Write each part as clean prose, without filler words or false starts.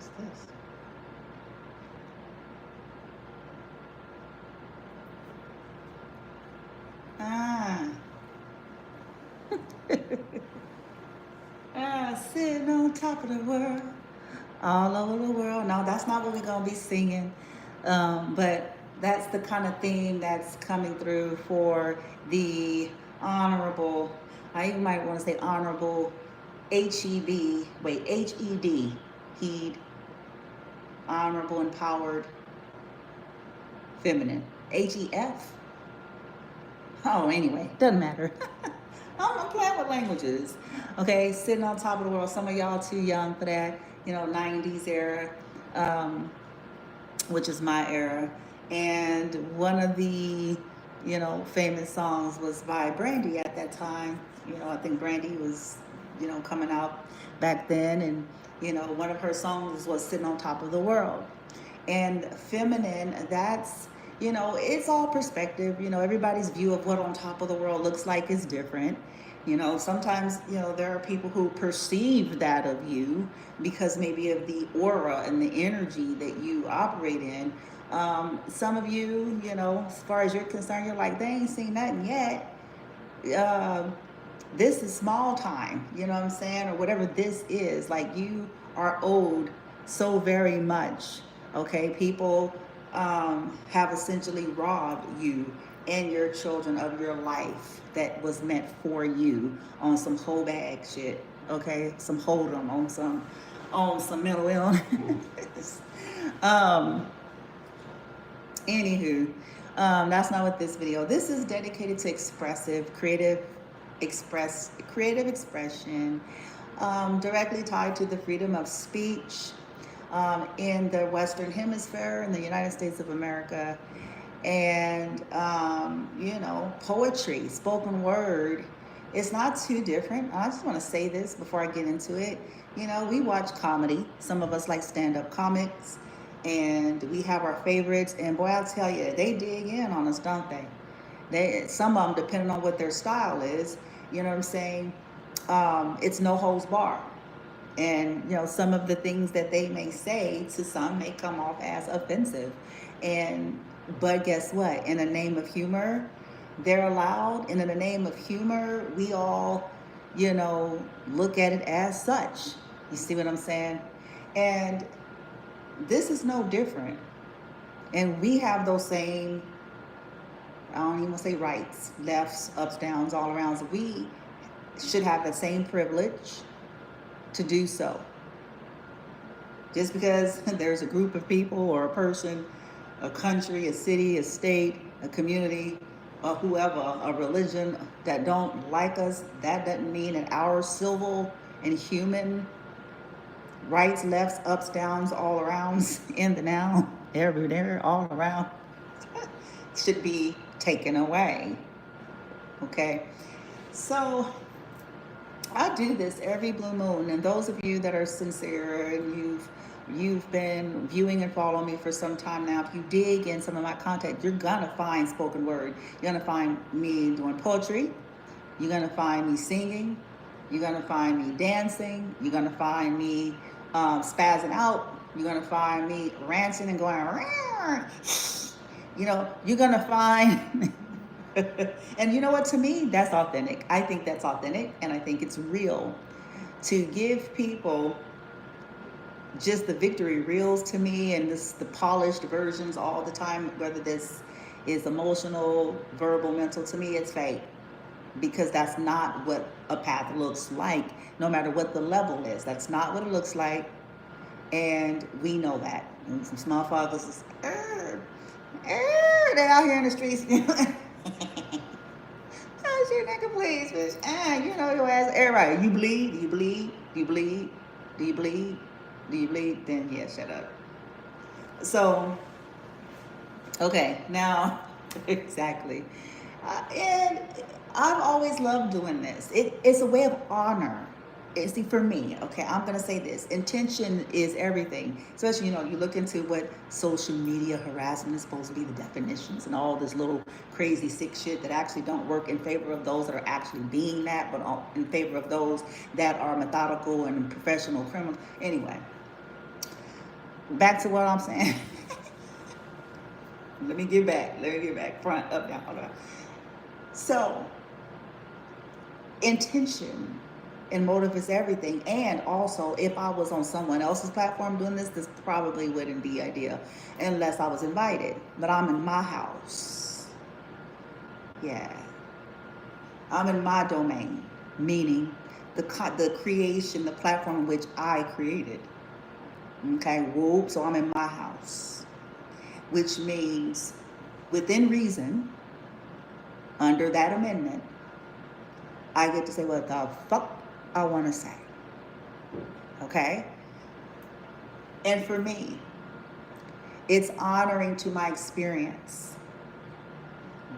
What's this? Ah. Sitting on top of the world, all over the world. No, that's not what we're going to be singing. But that's the kind of theme that's coming through for the honorable, I even might want to say honorable HEB, wait, HED, heed, honorable, empowered, feminine. HEF? Oh, anyway, doesn't matter. I'm playing with languages. Okay, sitting on top of the world. Some of y'all too young for that, 90s era, um, which is my era. And one of the, famous songs was by Brandy at that time. I think Brandy was, coming out back then. And, one of her songs was Sitting on Top of the World. And feminine, that's, it's all perspective. Everybody's view of what on top of the world looks like is different. Sometimes, there are people who perceive that of you because maybe of the aura and the energy that you operate in. Some of you, as far as you're concerned, you're like, they ain't seen nothing yet. This is small time, you know what I'm saying? Or whatever this is, like you are owed so very much. Okay, people have essentially robbed you and your children of your life that was meant for you on some whole bag shit. Okay, some hold 'em on some mental illness. um, Anywho, that's not what this video. This is dedicated to creative expression, directly tied to the freedom of speech in the Western Hemisphere, in the United States of America, and poetry, spoken word. It's not too different. I just want to say this before I get into it. We watch comedy. Some of us like stand-up comics, and we have our favorites. And boy, I'll tell you, they dig in on us, don't they? Some of them, depending on what their style is, you know what I'm saying? It's no holds bar. And some of the things that they may say to some may come off as offensive. But guess what? In the name of humor, they're allowed. And in the name of humor, we all, look at it as such. You see what I'm saying? And this is no different. And we have those same, I don't even want to say rights, lefts, ups, downs, all around. So we should have the same privilege to do so. Just because there's a group of people or a person, a country, a city, a state, a community, or whoever, a religion that don't like us, that doesn't mean that our civil and human rights, lefts, ups, downs, all arounds, in the now, every there, all around, should be taken away. Okay? So I do this every blue moon, and those of you that are sincere and you've been viewing and following me for some time now, if you dig in some of my content, you're gonna find spoken word. You're gonna find me doing poetry. You're gonna find me singing. You're gonna find me dancing. You're gonna find me spazzing out. You're gonna find me ranting and going, you're gonna find. And you know what, to me, that's authentic. I think that's authentic, and I think it's real. To give people just the victory reels to me, and the polished versions all the time, whether this is emotional, verbal, mental, to me it's fake. Because that's not what a path looks like, no matter what the level is. That's not what it looks like, and we know that. And some small fathers is, they out here in the streets. Oh, shit, nigga, please, bitch. Your ass, everybody. You bleed? Do you bleed? Do you bleed? Do you bleed? Do you bleed? Then, yeah, shut up. So, okay, now, exactly. And I've always loved doing this. It's a way of honor. See, for me, okay, I'm going to say this. Intention is everything. Especially, you look into what social media harassment is supposed to be, the definitions and all this little crazy sick shit that actually don't work in favor of those that are actually being that, but in favor of those that are methodical and professional criminals. Anyway, back to what I'm saying. Let me get back. Front, up, down, hold on. So, intention and motive is everything. And also, if I was on someone else's platform doing this probably wouldn't be ideal unless I was invited. But I'm in my house. Yeah. I'm in my domain, meaning the creation, the platform in which I created. Okay, whoop, so I'm in my house, which means within reason, under that amendment, I get to say what the fuck I want to say. Okay? And for me, it's honoring to my experience.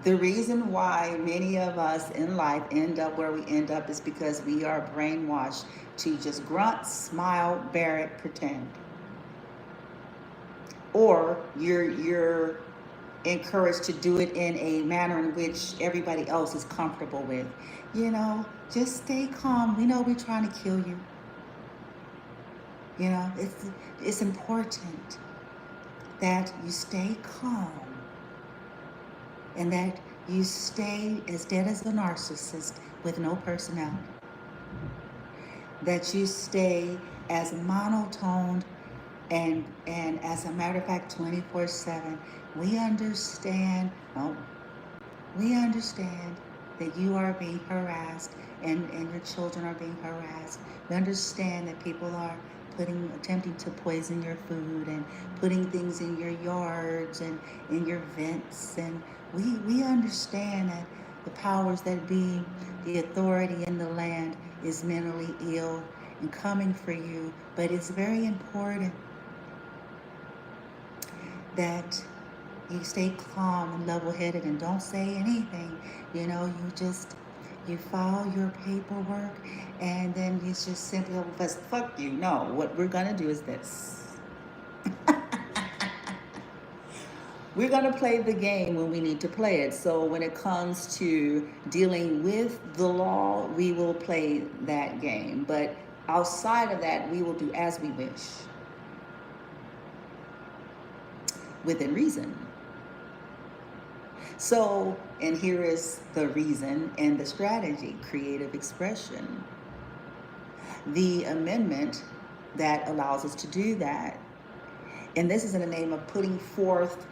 The reason why many of us in life end up where we end up is because we are brainwashed to just grunt, smile, bear it, pretend. Or you're encouraged to do it in a manner in which everybody else is comfortable with. You know, just stay calm. We know we're trying to kill you. You know, it's important that you stay calm and that you stay as dead as a narcissist with no personality. That you stay as monotoned and as a matter of fact 24/7. We understand that you are being harassed and your children are being harassed. We understand that people are attempting to poison your food and putting things in your yards and in your vents. And we understand that the powers that be, the authority in the land is mentally ill and coming for you. But it's very important that you stay calm and level-headed and don't say anything. You know, you file your paperwork and then you just simply, fuck you. No, what we're gonna do is this. We're gonna play the game when we need to play it. So when it comes to dealing with the law, we will play that game. But outside of that, we will do as we wish. Within reason. So, and here is the reason and the strategy, creative expression. The amendment that allows us to do that, and this is in the name of putting forth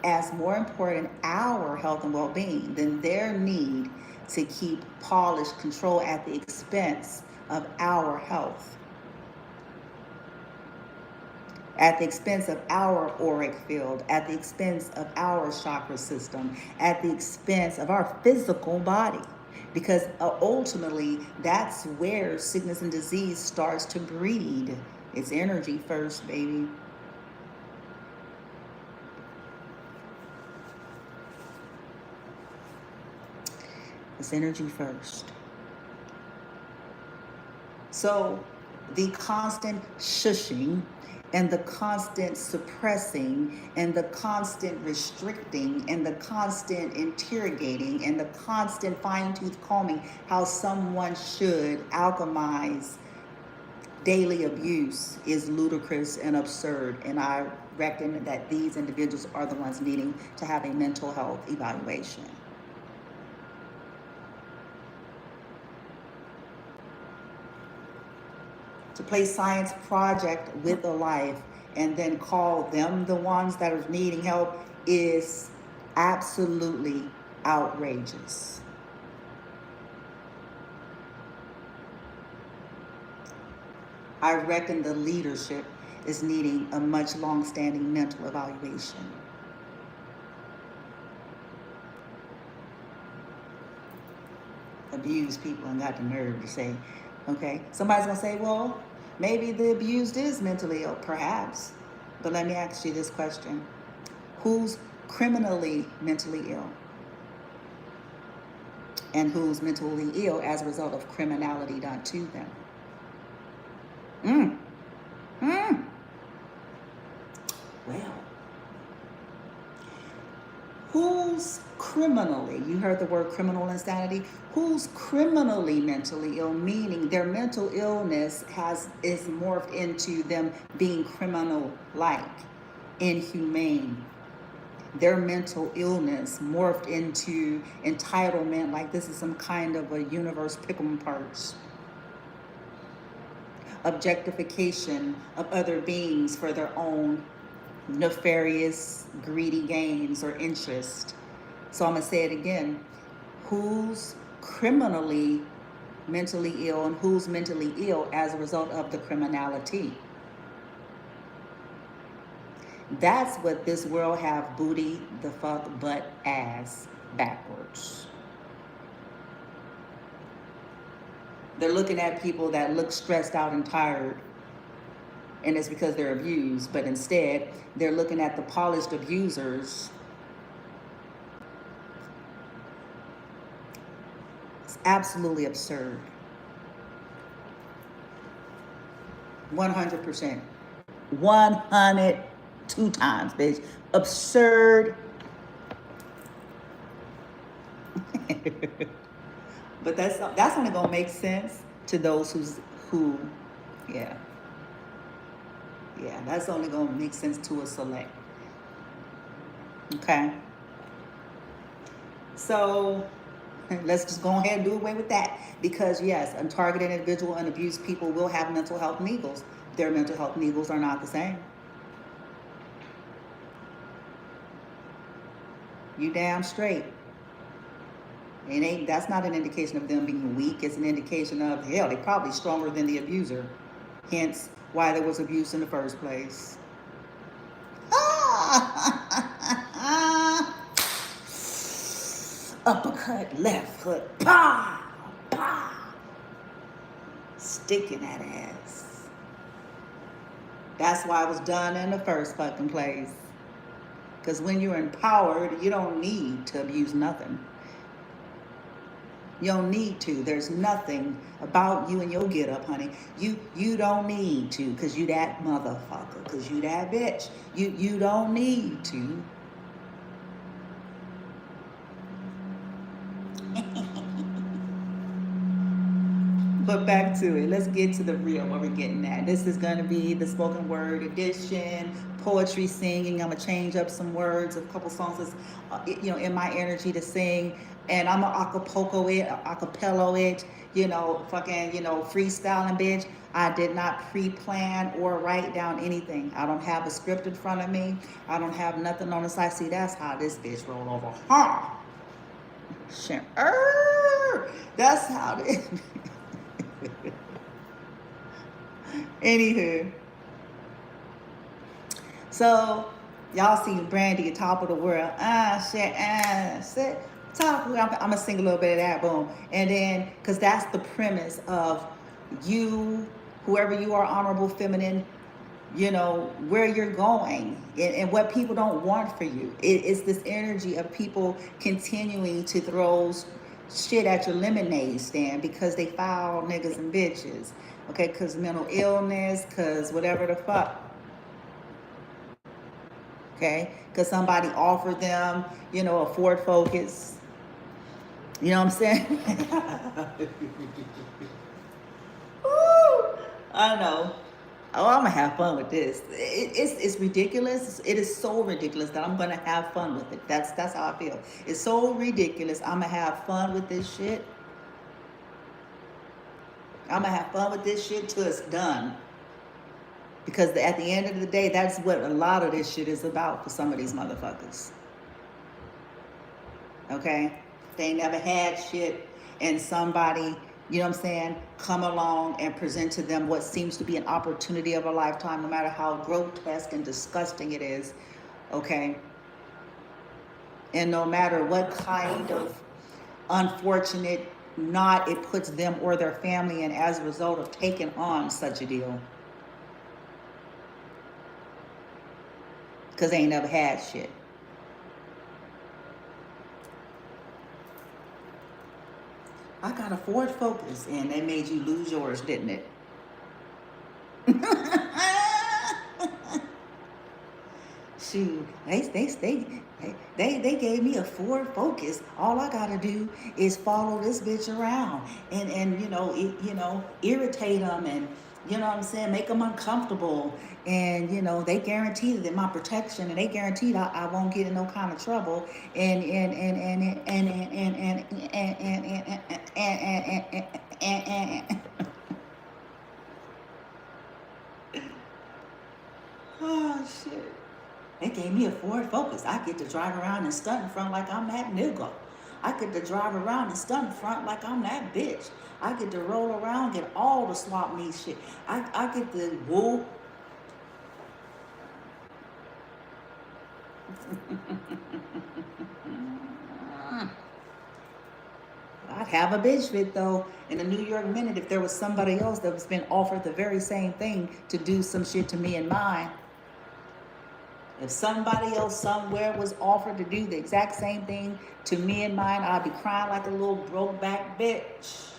as more important our health and well-being than their need to keep polished control at the expense of our health, at the expense of our auric field, at the expense of our chakra system, at the expense of our physical body. Because ultimately, that's where sickness and disease starts to breed. It's energy first, baby. It's energy first. So the constant shushing and the constant suppressing and the constant restricting and the constant interrogating and the constant fine-tooth combing how someone should alchemize daily abuse is ludicrous and absurd. And I reckon that these individuals are the ones needing to have a mental health evaluation. To play science project with a life and then call them the ones that are needing help is absolutely outrageous. I reckon the leadership is needing a much long-standing mental evaluation. Abused people and got the nerve to say, okay, somebody's gonna say, well, maybe the abused is mentally ill, perhaps. But let me ask you this question. Who's criminally mentally ill? And who's mentally ill as a result of criminality done to them? Well, who Who's criminally, you heard the word criminal insanity, who's criminally mentally ill, meaning their mental illness is morphed into them being criminal-like, inhumane. Their mental illness morphed into entitlement, like this is some kind of a universe pick 'em parts. Objectification of other beings for their own nefarious, greedy gains or interest. So I'm going to say it again. Who's criminally mentally ill and who's mentally ill as a result of the criminality? That's what this world have booty the fuck butt ass backwards. They're looking at people that look stressed out and tired, and it's because they're abused, but instead they're looking at the polished abusers. It's absolutely absurd. 100%. 102 times, bitch. Absurd. But that's only gonna make sense to those who, yeah. Yeah, that's only gonna make sense to a select. Okay. So let's just go ahead and do away with that. Because yes, untargeted individual and abused people will have mental health needs. Their mental health needs are not the same. You damn straight. That's not an indication of them being weak. It's an indication of, hell, they're probably stronger than the abuser. Hence, why there was abuse in the first place. Uppercut, left hook, pow, pow. Stick in that ass. That's why it was done in the first fucking place. Because when you're empowered, you don't need to abuse nothing. You don't need to. There's nothing about you and your get up, honey. You don't need to, because you that motherfucker, because you that bitch. You don't need to. But back to it. Let's get to the real, what we're getting at. This is going to be the spoken word edition, poetry singing. I'm going to change up some words, a couple songs that's, in my energy to sing. And I'm going to acapella it, freestyling, bitch. I did not pre-plan or write down anything. I don't have a script in front of me. I don't have nothing on the side. See, that's how this bitch roll over. Huh? That's how this... Anywho, so y'all see Brandy, top of the world. Shit. Top. I'm gonna sing a little bit of that, boom, and then because that's the premise of you, whoever you are, honorable feminine. Where you're going and what people don't want for you. It's this energy of people continuing to throw shit at your lemonade stand because they foul niggas and bitches. Okay, because mental illness, because whatever the fuck. Okay, because somebody offered them, a Ford Focus. You know what I'm saying? Woo! I know. Oh, I'm gonna have fun with this. It's ridiculous. It is so ridiculous that I'm gonna have fun with it. That's how I feel. It's so ridiculous. I'm gonna have fun with this shit. I'm gonna have fun with this shit till it's done. Because at the end of the day, that's what a lot of this shit is about for some of these motherfuckers. Okay? They ain't never had shit, and somebody, come along and present to them what seems to be an opportunity of a lifetime, no matter how grotesque and disgusting it is. Okay? And no matter what kind of unfortunate knot it puts them or their family in as a result of taking on such a deal. Because they ain't never had shit. I got a Ford Focus, and they made you lose yours, didn't it? Shoot, They gave me a forward focus. All I gotta do is follow this bitch around and irritate them, and you know what I'm saying, make them uncomfortable, and they guaranteed that my protection, and they guaranteed I won't get in no kind of trouble, and oh shit. They gave me a forward focus. I get to drive around and stunt in front like I'm that nigga. I get to drive around and stunt in front like I'm that bitch. I get to roll around, get all the swap meet shit. I get to whoop. I'd have a bitch fit though in the New York Minute if there was somebody else that was been offered the very same thing to do some shit to me and mine. If somebody else somewhere was offered to do the exact same thing to me and mine, I'd be crying like a little broke back bitch.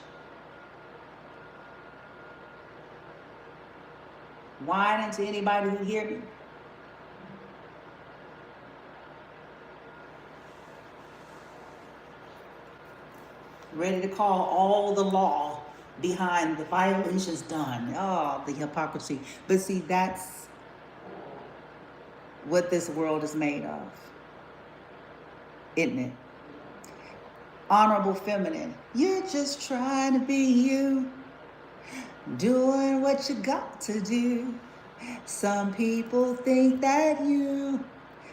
Whining to anybody who hear me. Ready to call all the law behind the violations done. Oh, the hypocrisy. But see, that's what this world is made of, isn't it? Honorable feminine, you're just trying to be you, doing what you got to do. Some people think that you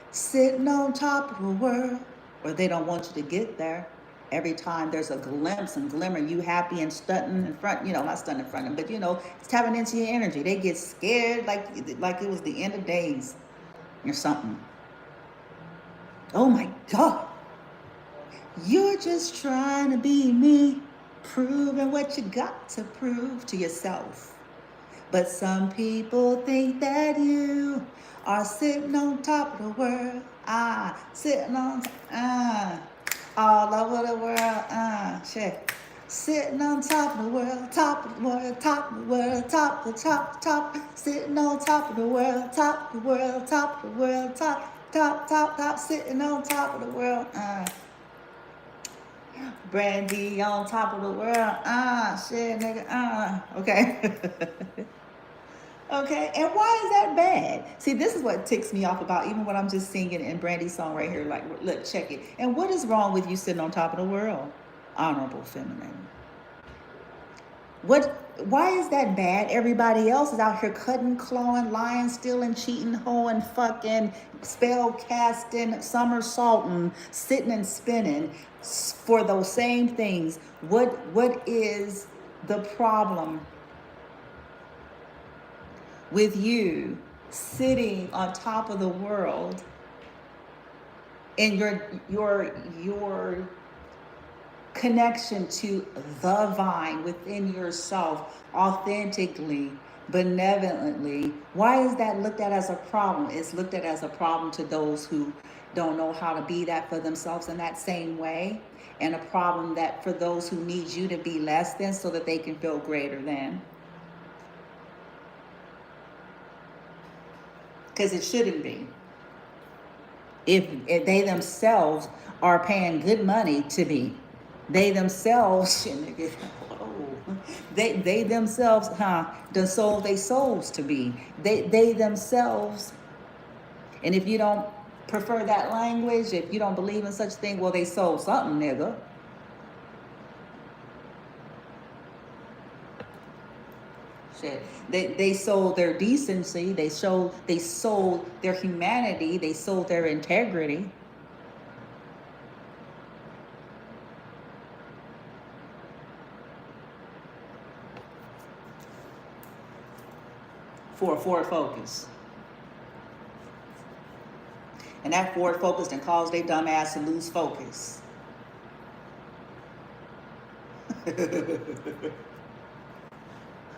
sitting on top of the world, or they don't want you to get there. Every time there's a glimpse and glimmer, you happy and stunting in front, not stunting in front of them, but it's tapping into your energy. They get scared like it was the end of days or something. Oh my God. You're just trying to be me, proving what you got to prove to yourself. But some people think that you are sitting on top of the world. Sitting on, all over the world, shit. Sitting on top of the world, top of the world, top of the world, top of the top, sitting on top of the world, top of the world, top of the world, top, sitting on top of the world, Brandy on top of the world, shit, nigga, okay. Okay, and why is that bad? See, this is what ticks me off about even when I'm just singing in Brandy's song right here, like, look, check it. And what is wrong with you sitting on top of the world? Honorable feminine. Why is that bad? Everybody else is out here cutting, clawing, lying, stealing, cheating, hoeing, fucking, spell casting, somersaulting, sitting and spinning for those same things. What is the problem with you sitting on top of the world and your connection to the vine within yourself, authentically, benevolently? Why is that looked at as a problem? It's looked at as a problem to those who don't know how to be that for themselves in that same way, and a problem that for those who need you to be less than so that they can feel greater than. Because it shouldn't be. If they themselves are paying good money to be, they themselves, they themselves, done sold their souls to be. They themselves, and if you don't prefer that language, if you don't believe in such thing, well, they sold something, nigga. Shit. They sold their decency, they sold their humanity, they sold their integrity. For a forward focus. And that forward focus then caused their dumb ass to lose focus.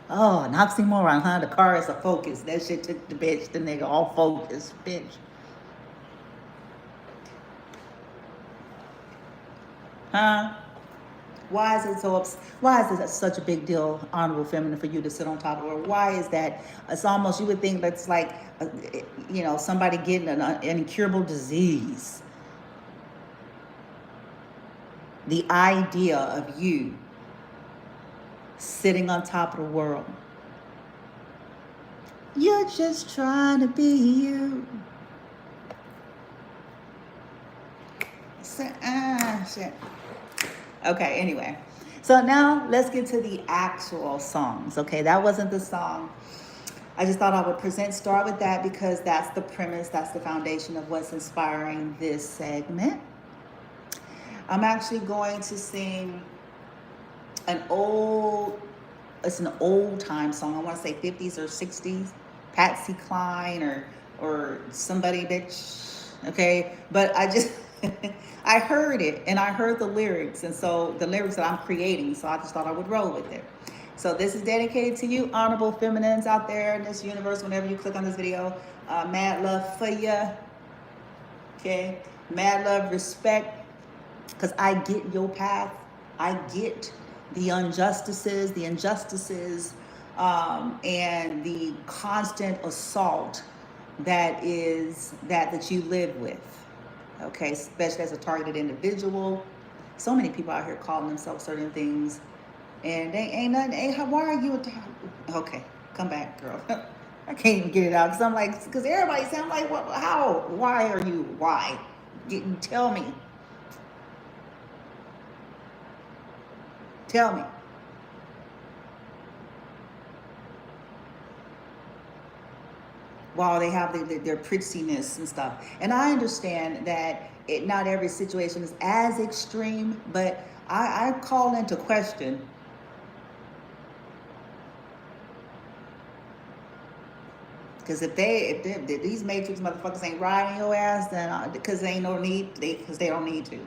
Oh, an oxymoron, huh? The car is a focus. That shit took the nigga off focus, bitch. Huh? Why is it why is it such a big deal, honorable feminine, for you to sit on top of her? Why is that? It's almost, you would think that's like, somebody getting an incurable disease. The idea of you sitting on top of the world. You're just trying to be you. Shit. Okay, anyway. So now let's get to the actual songs. Okay, that wasn't the song. I just thought I would start with that because that's the premise, that's the foundation of what's inspiring this segment. I'm actually going to sing it's an old time song. I want to say 50s or 60s. Patsy Cline or somebody, bitch. Okay, but I just I heard it and I heard the lyrics, and so the lyrics that I'm creating, so I just thought I would roll with it. So this is dedicated to you honorable feminines out there in this universe. Whenever you click on this video, mad love for you. Okay, mad love, respect, because I get your path. I get the injustices, and the constant assault that you live with. Okay, especially as a targeted individual. So many people out here calling themselves certain things, and they ain't nothing. Why are you? Okay, come back, girl. I can't even get it out because I'm like, because everybody sound like, what? How? Why are you? Why? Tell me. Tell me. While they have their prettiness and stuff. And I understand that not every situation is as extreme, but I call into question because if these Matrix motherfuckers ain't riding your ass, then because they ain't no need, because they don't need to.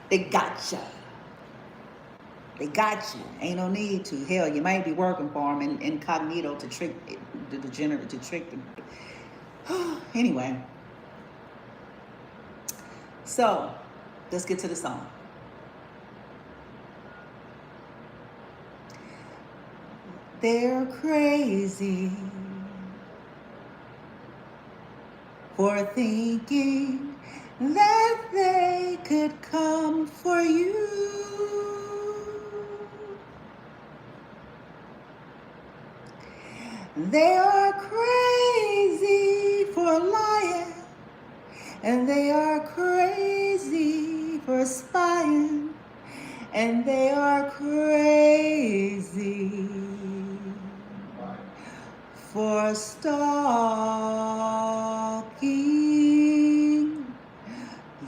They gotcha. They got you. Ain't no need to. Hell, you might be working for them incognito to trick the degenerate, to trick them. Anyway. So, let's get to the song. They're crazy for thinking that they could come for you. They are crazy for lying, and they are crazy for spying, and they are crazy for stalking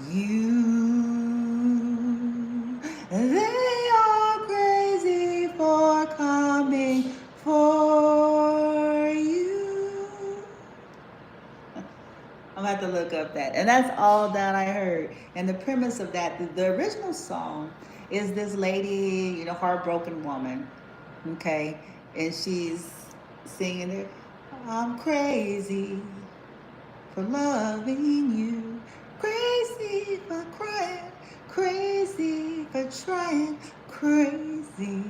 you. They are crazy for coming for you. I'm gonna have to look up that. And that's all that I heard. And the premise of that, the original song is this lady, heartbroken woman. Okay. And she's singing it. I'm crazy for loving you. Crazy for crying. Crazy for trying. Crazy.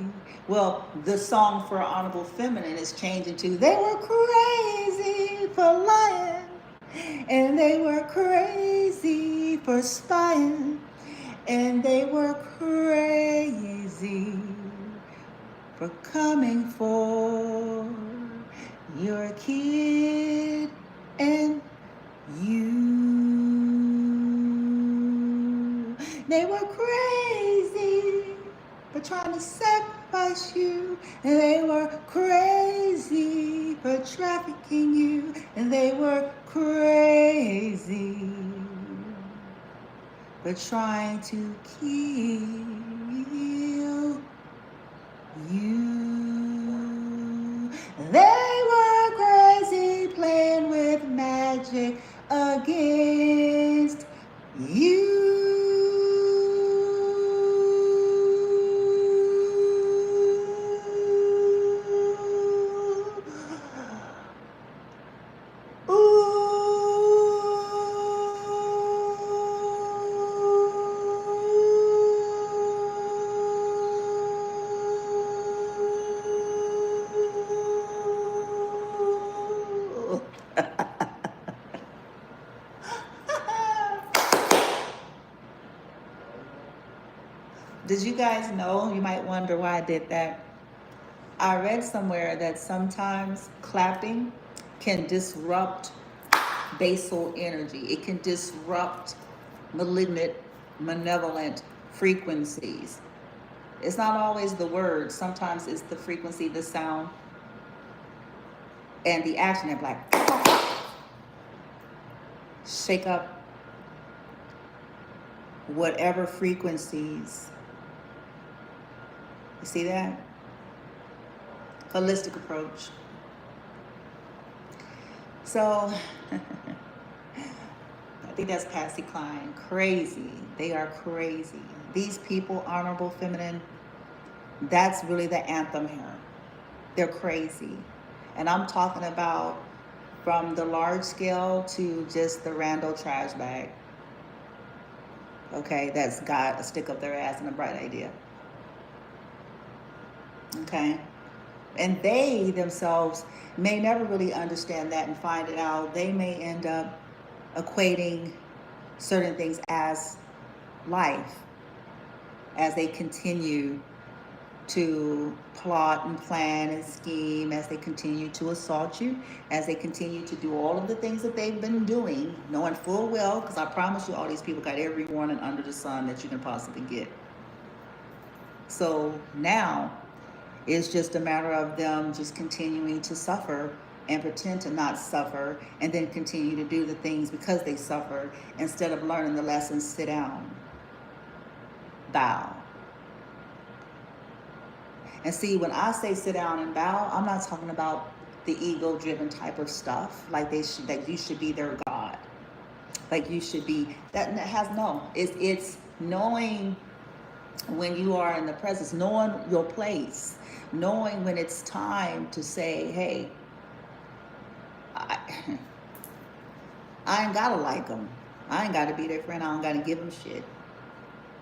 Well, the song for Honorable Feminine is changing to they were crazy for lying, and they were crazy for spying, and they were crazy for coming for your kid and you. They were crazy for trying to sacrifice you, and they were crazy for trafficking you, and they were crazy for trying to kill you. They were crazy playing with magic against you. Did you guys know? You might wonder why I did that. I read somewhere that sometimes clapping can disrupt basal energy. It can disrupt malignant, malevolent frequencies. It's not always the words. Sometimes it's the frequency, the sound, and the action. They're like, shake up whatever frequencies. You see that? Holistic approach. So, I think that's Patsy Cline. Crazy. They are crazy. These people, honorable feminine, that's really the anthem here. They're crazy. And I'm talking about from the large scale to just the rando trash bag. Okay, that's got a stick up their ass and a bright idea. Okay? And they themselves may never really understand that and find it out. They may end up equating certain things as life as they continue to plot and plan and scheme, as they continue to assault you, as they continue to do all of the things that they've been doing, knowing full well, because I promise you all these people got every warning under the sun that you can possibly get. So now it's just a matter of them just continuing to suffer and pretend to not suffer, and then continue to do the things because they suffer instead of learning the lessons. Sit down, bow. And see, when I say sit down and bow, I'm not talking about the ego-driven type of stuff, like that you should be their God, like you should be that has no. It's knowing when you are in the presence, knowing your place, knowing when it's time to say, hey, I ain't gotta like them. I ain't gotta be their friend. I don't gotta give them shit.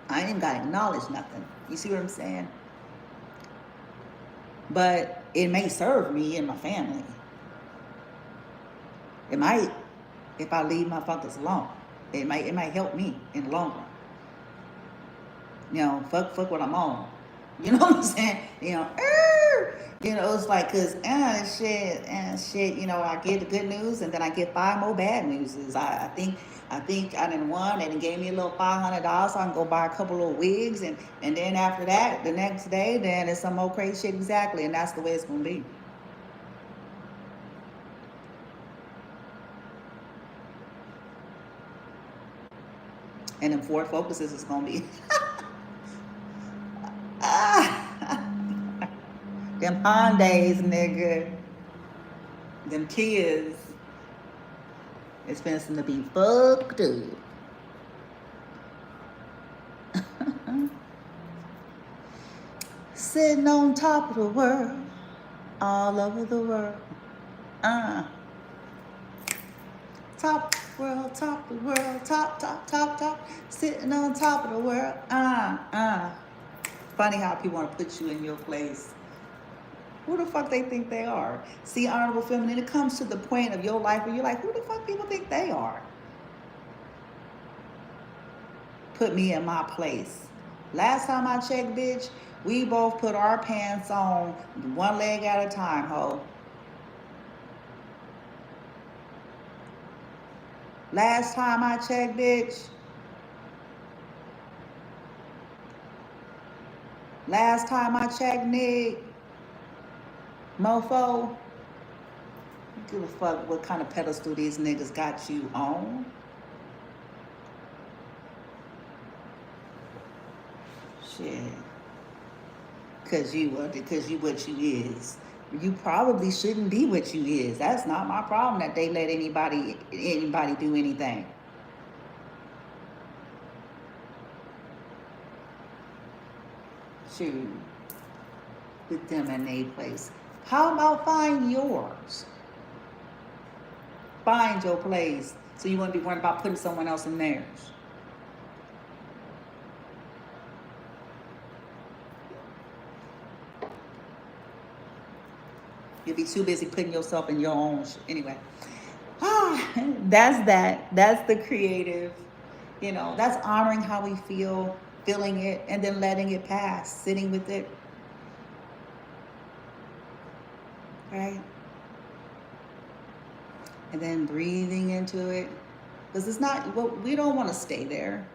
I ain't gotta acknowledge nothing. You see what I'm saying? But it may serve me and my family. It might, if I leave my fuckers alone. It might help me in the long run. You know, fuck what I'm on. You know what I'm saying? You know, it's like, cause shit, you know, I get the good news and then I get 5 more bad news. I think I done won, and it gave me a little $500 so I can go buy a couple of wigs, and then after that, the next day, then it's some more crazy shit. Exactly, and that's the way it's gonna be. And then Ford Focuses is gonna be them Hyundais, nigga. Them kids. It's finna to be fucked up. Sitting on top of the world, all over the world. Top world, top the world, top. Sitting on top of the world. Funny how people want to put you in your place. Who the fuck they think they are? See, honorable feminine, it comes to the point of your life where you're like, who the fuck people think they are? Put me in my place. Last time I checked, bitch, we both put our pants on one leg at a time, ho. Last time I checked, bitch. Last time I checked, Nick. Mofo, give a fuck what kind of pedestal these niggas got you on. Shit. Cause you what you is. You probably shouldn't be what you is. That's not my problem that they let anybody do anything. Shoot. Put them in their place. How about find yours? Find your place so you won't be worried about putting someone else in theirs. You'll be too busy putting yourself in your own anyway. That's that. That's the creative. You know, that's honoring how we feel. feeling it, and then letting it pass, sitting with it, right? And then breathing into it. Because it's not, well, we don't want to stay there.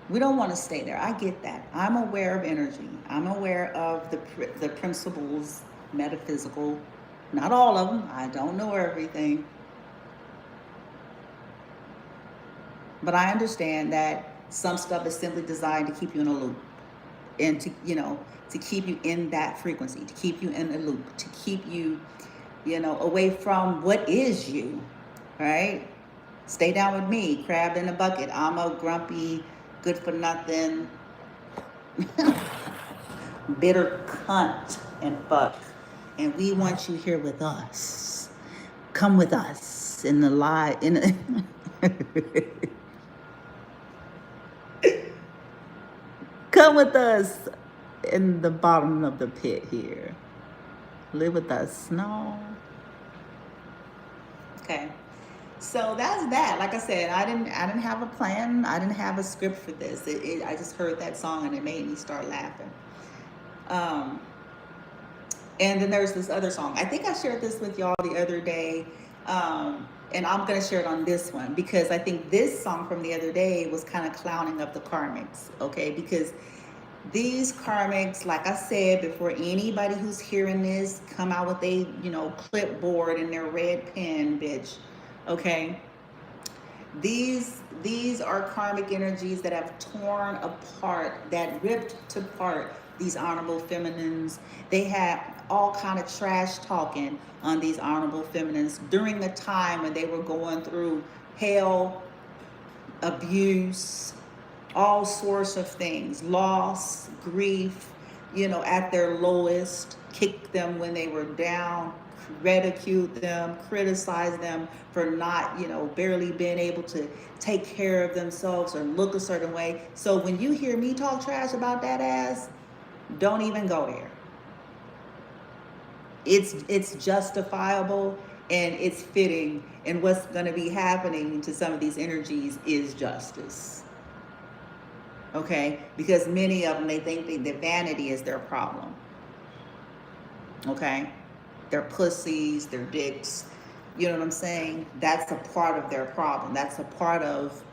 We don't want to stay there. I get that. I'm aware of energy. I'm aware of the principles, metaphysical. Not all of them. I don't know everything. But I understand that some stuff is simply designed to keep you in a loop, and to, to keep you in that frequency, to keep you in a loop, to keep you, away from what is you, right? Stay down with me, crab in a bucket. I'm a grumpy, good for nothing, bitter cunt and fuck. And we want you here with us. Come with us in the live. Come with us in the bottom of the pit here. Live with us. No. Okay. So that's that. Like I said, I didn't have a plan. I didn't have a script for this. I just heard that song and it made me start laughing. And then there's this other song. I think I shared this with y'all the other day. And I'm going to share it on this one because I think this song from the other day was kind of clowning up the karmics, okay? Because these karmics, like I said, before anybody who's hearing this come out with a, clipboard and their red pen, bitch, okay? These are karmic energies that have torn apart, that ripped apart these honorable feminines. They had all kind of trash talking on these honorable feminines during the time when they were going through hell, abuse, all sorts of things, loss, grief, at their lowest, kicked them when they were down, ridiculed them, criticized them for not, barely being able to take care of themselves or look a certain way. So when you hear me talk trash about that ass, don't even go there. It's justifiable and it's fitting, and what's going to be happening to some of these energies is justice. Okay? Because many of them, they think that vanity is their problem. Okay? They're pussies, they're dicks. You know what I'm saying? That's a part of their problem. That's a part of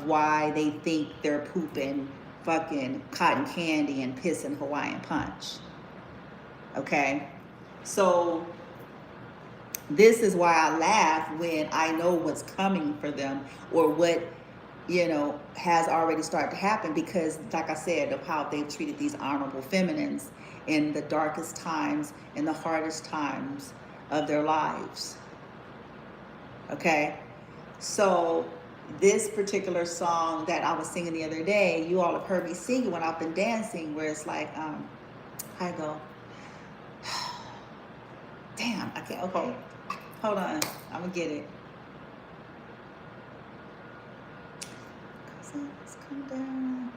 why they think they're pooping fucking cotton candy and pissing Hawaiian punch. Okay? So this is why I laugh when I know what's coming for them, or what, has already started to happen, because like I said, of how they've treated these honorable feminines in the darkest times, in the hardest times of their lives. Okay? So this particular song that I was singing the other day, you all have heard me sing it when I've been dancing, where it's like, I go, damn, I can't, okay, hold on, I'm gonna get it. Let's come down.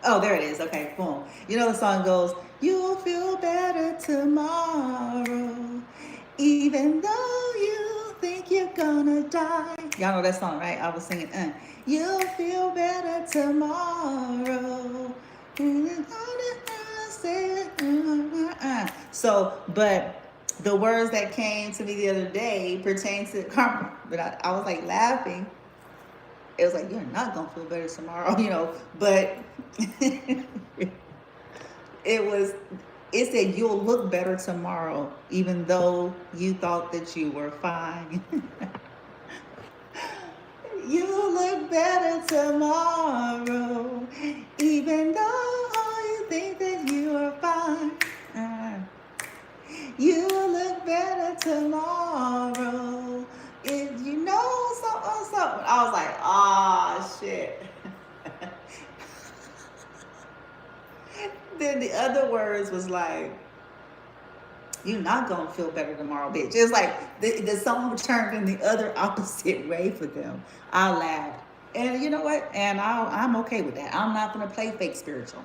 Oh, there it is, okay, boom. The song goes, you'll feel better tomorrow, even though you think you're gonna die. Y'all know that song, right? I was singing, you'll feel better tomorrow. So, but the words that came to me the other day pertain to karma. But I was like laughing. It was like, you're not gonna feel better tomorrow, but it said you'll look better tomorrow, even though you thought that you were fine. You'll look better tomorrow, even though you think that you are fine. You'll look better tomorrow if you know something. I was like, ah, shit. Then the other words was like, you're not going to feel better tomorrow, bitch. It's like the song turned in the other opposite way for them. I laughed. And you know what? And I'm okay with that. I'm not going to play fake spiritual.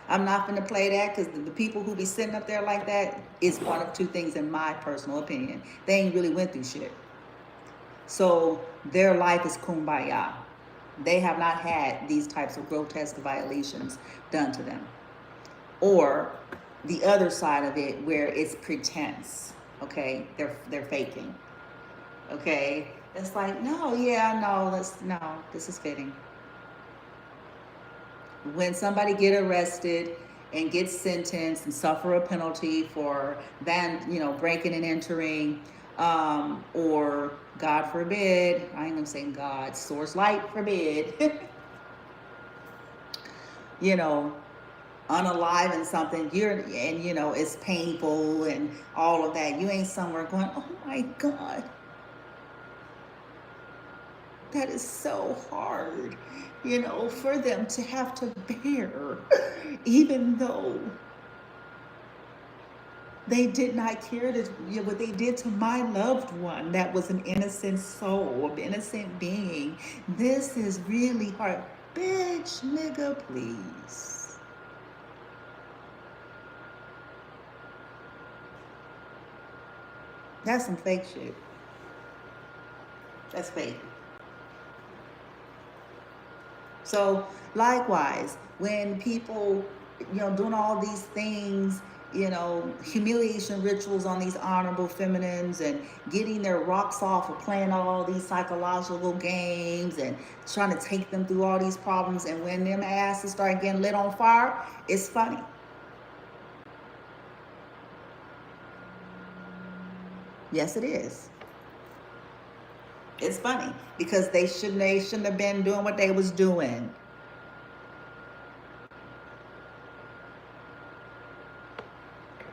I'm not going to play that, because the people who be sitting up there like that is one of two things, in my personal opinion. They ain't really went through shit. So their life is kumbaya. They have not had these types of grotesque violations done to them. Or the other side of it where it's pretense. Okay, they're faking. Okay, it's like, no, yeah, no, this is fitting. When somebody get arrested and get sentenced and suffer a penalty for breaking and entering, or God forbid, I ain't gonna say God, source light forbid, you know, unaliving something, it's painful and all of that. You ain't somewhere going, oh my God, that is so hard, for them to have to bear, even though they did not care what they did to my loved one. That was an innocent soul, an innocent being. This is really hard. Bitch, nigga, please. That's some fake shit. That's fake. So likewise, when people, doing all these things, humiliation rituals on these honorable feminines and getting their rocks off of playing all these psychological games and trying to take them through all these problems, and when them asses start getting lit on fire, it's funny. Yes, it is. It's funny because they shouldn't have been doing what they was doing.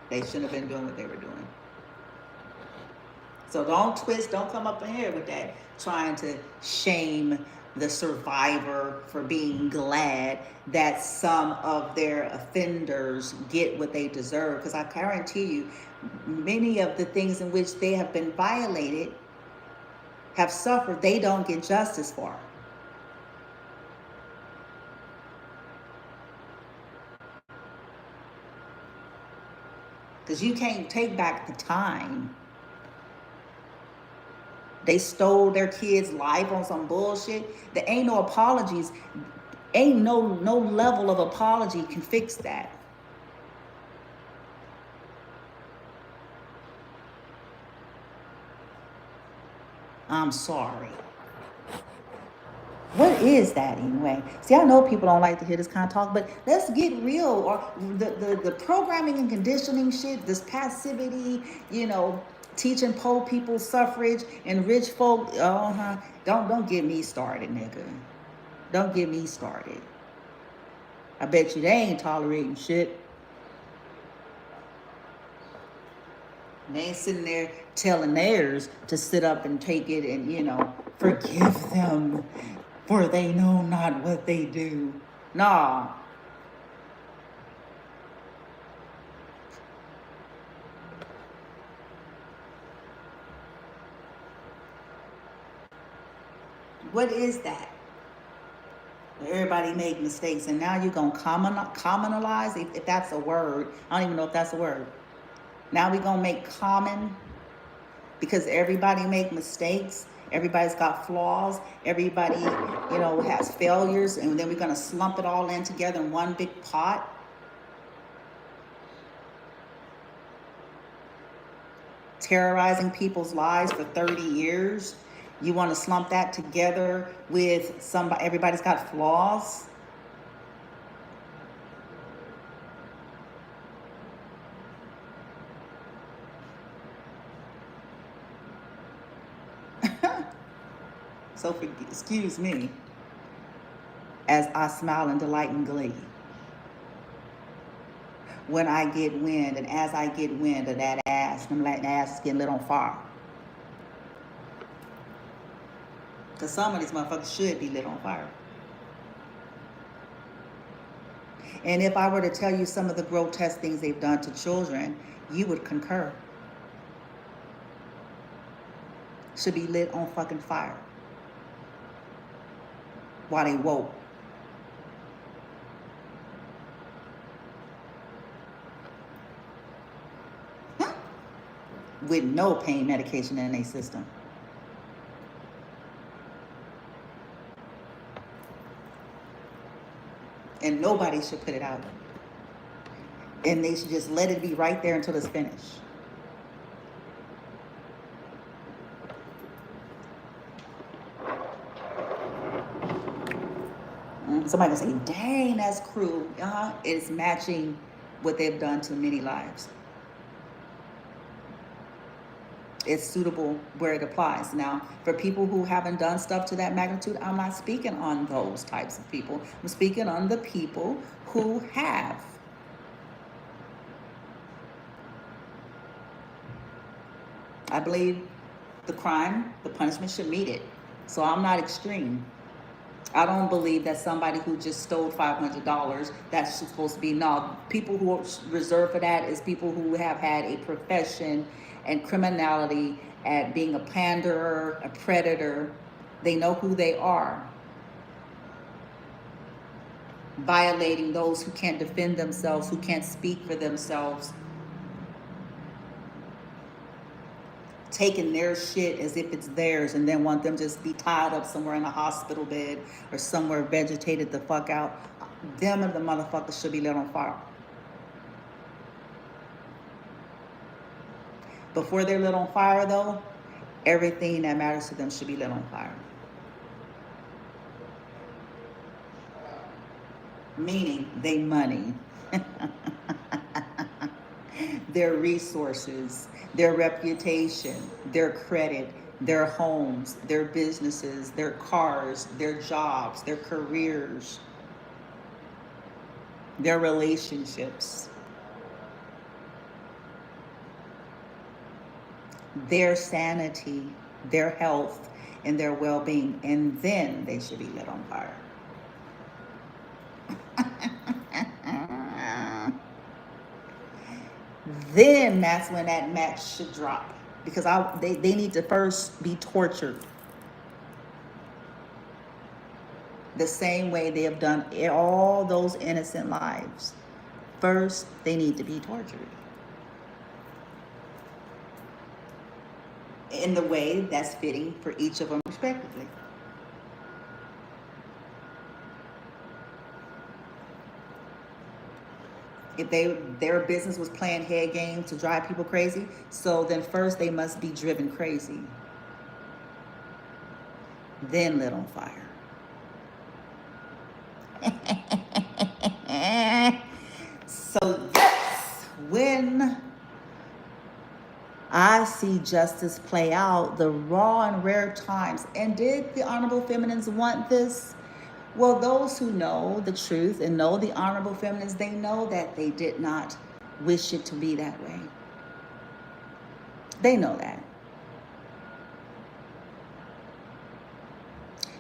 They shouldn't have been doing what they were doing. So don't come up in here with that, trying to shame the survivor for being glad that some of their offenders get what they deserve. Because I guarantee you, many of the things in which they have been violated, have suffered, they don't get justice for. Because you can't take back the time. They stole their kid's life on some bullshit. There ain't no apologies. Ain't no level of apology can fix that. I'm sorry. What is that anyway? See, I know people don't like to hear this kind of talk, but let's get real. Or the programming and conditioning shit, this passivity, teaching poor people suffrage and rich folk. Don't get me started, nigga. Don't get me started. I bet you they ain't tolerating shit. They ain't sitting there telling theirs to sit up and take it and, forgive them, for they know not what they do. Nah. What is that? Everybody make mistakes, and now you're going to commonalize, if that's a word. I don't even know if that's a word. Now we're going to make common, because everybody make mistakes. Everybody's got flaws. Everybody, has failures. And then we're going to slump it all in together in one big pot. Terrorizing people's lives for 30 years. You want to slump that together with somebody, everybody's got flaws. So excuse me as I smile and delight and glee when I get wind, and as I get wind of that ass, I'm letting the ass get lit on fire. Because some of these motherfuckers should be lit on fire. And if I were to tell you some of the grotesque things they've done to children, you would concur. Should be lit on fucking fire while they woke. With no pain medication in their system. And nobody should put it out. And they should just let it be right there until it's finished. Somebody will say, dang, that's cruel. It's matching what they've done to many lives. It's suitable where it applies. Now, for people who haven't done stuff to that magnitude, I'm not speaking on those types of people. I'm speaking on the people who have. I believe the crime, the punishment should meet it. So I'm not extreme. I don't believe that somebody who just stole $500, that's supposed to be, no. People who are reserved for that is people who have had a profession and criminality at being a panderer, a predator. They know who they are. Violating those who can't defend themselves, who can't speak for themselves. Taking their shit as if it's theirs and then want them to just be tied up somewhere in a hospital bed or somewhere vegetated the fuck out. Them and the motherfuckers should be lit on fire. Before they're lit on fire, though, everything that matters to them should be lit on fire. Meaning they money, their resources, their reputation, their credit, their homes, their businesses, their cars, their jobs, their careers, their relationships, their sanity, their health, and their well-being. And then they should be lit on fire. Then that's when that match should drop. Because they need to first be tortured. The same way they have done all those innocent lives. First, they need to be tortured. In the way that's fitting for each of them respectively. If their business was playing head games to drive people crazy, so then first they must be driven crazy. Then lit on fire. So yes, when I see justice play out, the raw and rare times, and did the Honorable Feminines want this? Well, those who know the truth and know the Honorable Feminines, they know that they did not wish it to be that way. They know that.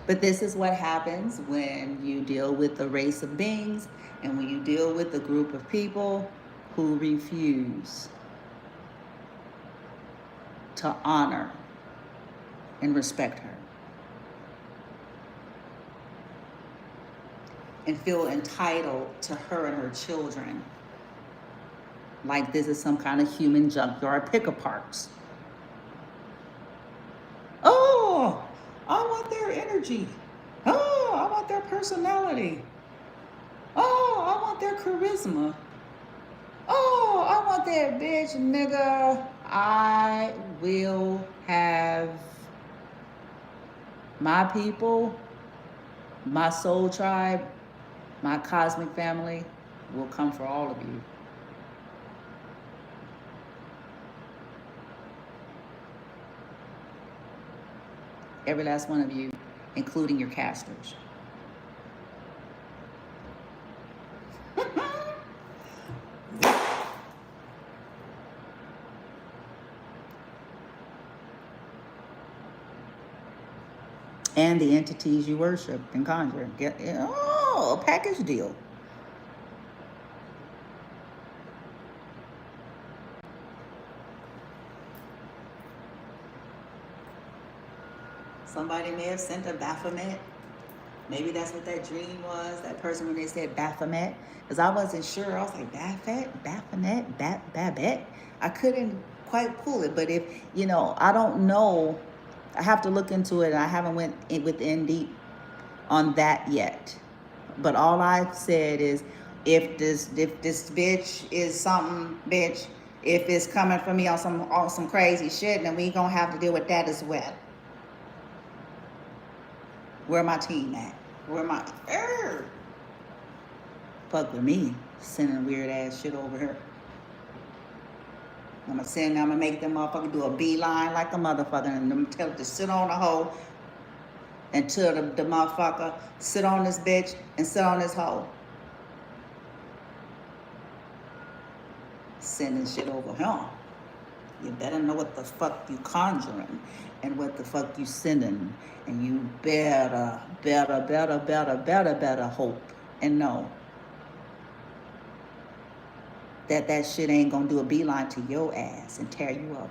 But this is what happens when you deal with a race of beings and when you deal with a group of people who refuse to honor and respect her. And feel entitled to her and her children. Like this is some kind of human junkyard pick-a-parts. Oh, I want their energy. Oh, I want their personality. Oh, I want their charisma. Oh, I want that bitch, nigga. I will have my people, my soul tribe, my cosmic family will come for all of you. Every last one of you, including your casters. And the entities you worship and conjure. A package deal. Somebody may have sent a Baphomet. Maybe that's what that dream was, that person when they said Baphomet. Because I wasn't sure. I was like, Baphomet, Babette. I couldn't quite pull it. But if, I don't know. I have to look into it. I haven't went within deep on that yet. But all I've said is, if this bitch is something, bitch, if it's coming from me on some crazy shit, then we gonna have to deal with that as well. Where my team at? Where my fuck with me sending weird ass shit over here. I'm gonna make them motherfucker do a beeline like a motherfucker, and them tell it to sit on the hole until the motherfucker sit on this bitch and sit on this hole. Sending shit over here. You better know what the fuck you conjuring and what the fuck you sending. And you better hope and know that shit ain't gonna do a beeline to your ass and tear you up.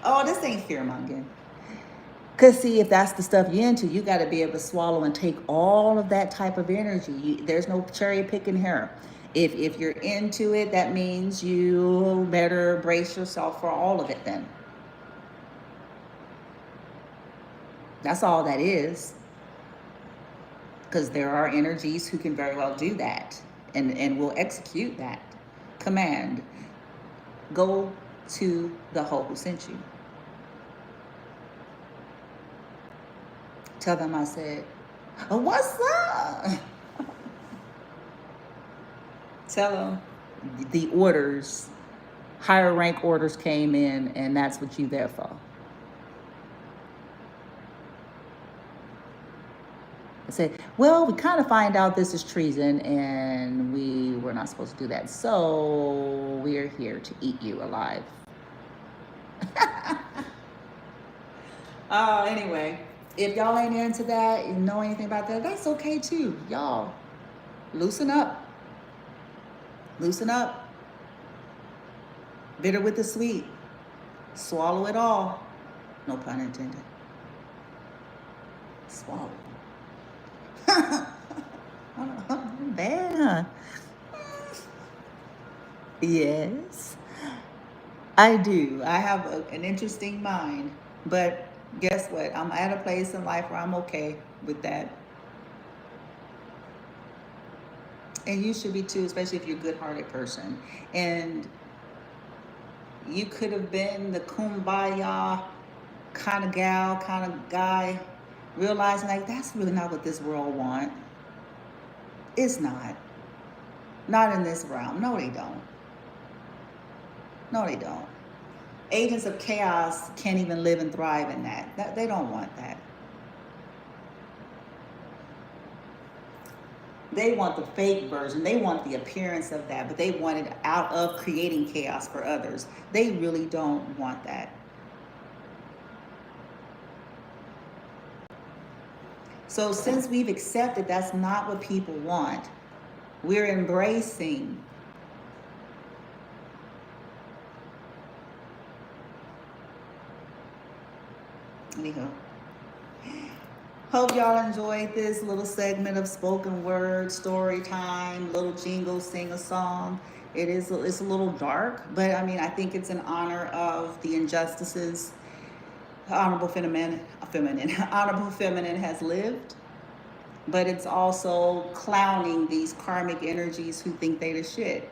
Oh, this ain't fear-mongering. Because, see, if that's the stuff you're into, you got to be able to swallow and take all of that type of energy. There's no cherry picking here. If you're into it, that means you better brace yourself for all of it then. That's all that is. Because there are energies who can very well do that and will execute that command. Go to the hoe who sent you. Tell them I said, oh, what's up? Tell them the orders, higher rank orders came in, and that's what you there for. I said, well, we kind of find out this is treason, and we were not supposed to do that. So we're here to eat you alive. Anyway. If y'all ain't into that and know anything about that, that's okay too. Y'all, loosen up. Loosen up. Bitter with the sweet. Swallow it all. No pun intended. Swallow. Bad, huh? Yes, I do. I have an interesting mind, but guess what? I'm at a place in life where I'm okay with that. And you should be too, especially if you're a good-hearted person. And you could have been the kumbaya kind of gal, kind of guy, realizing like that's really not what this world wants. It's not. Not in this realm. No, they don't. No, they don't. Agents of chaos can't even live and thrive in that. They don't want that. They want the fake version. They want the appearance of that, but they want it out of creating chaos for others. They really don't want that. So since we've accepted that's not what people want, we're embracing anyhow. Hope y'all enjoyed this little segment of spoken word, story time, little jingle, sing a song. It's a little dark, but I mean, I think it's in honor of the injustices Honorable Feminine has lived, but it's also clowning these karmic energies who think they the shit,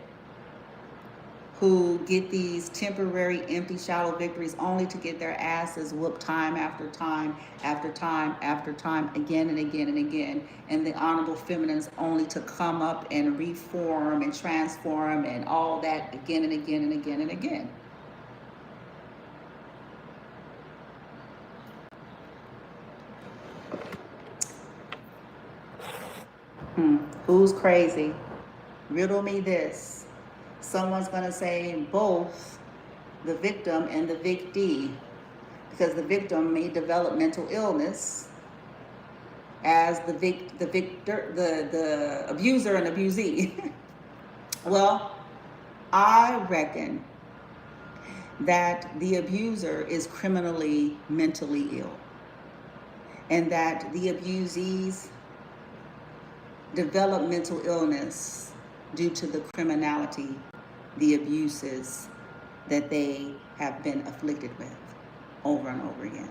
who get these temporary, empty, shallow victories only to get their asses whooped time after time after time after time, again and again and again. And the Honorable Feminines only to come up and reform and transform and all that again and again and again and again. Who's crazy? Riddle me this. Someone's going to say both the victim and the victee, because the victim may develop mental illness as the abuser and abusee. Well, I reckon that the abuser is criminally mentally ill, and that the abusees develop mental illness due to the criminality, the abuses that they have been afflicted with. over and over again.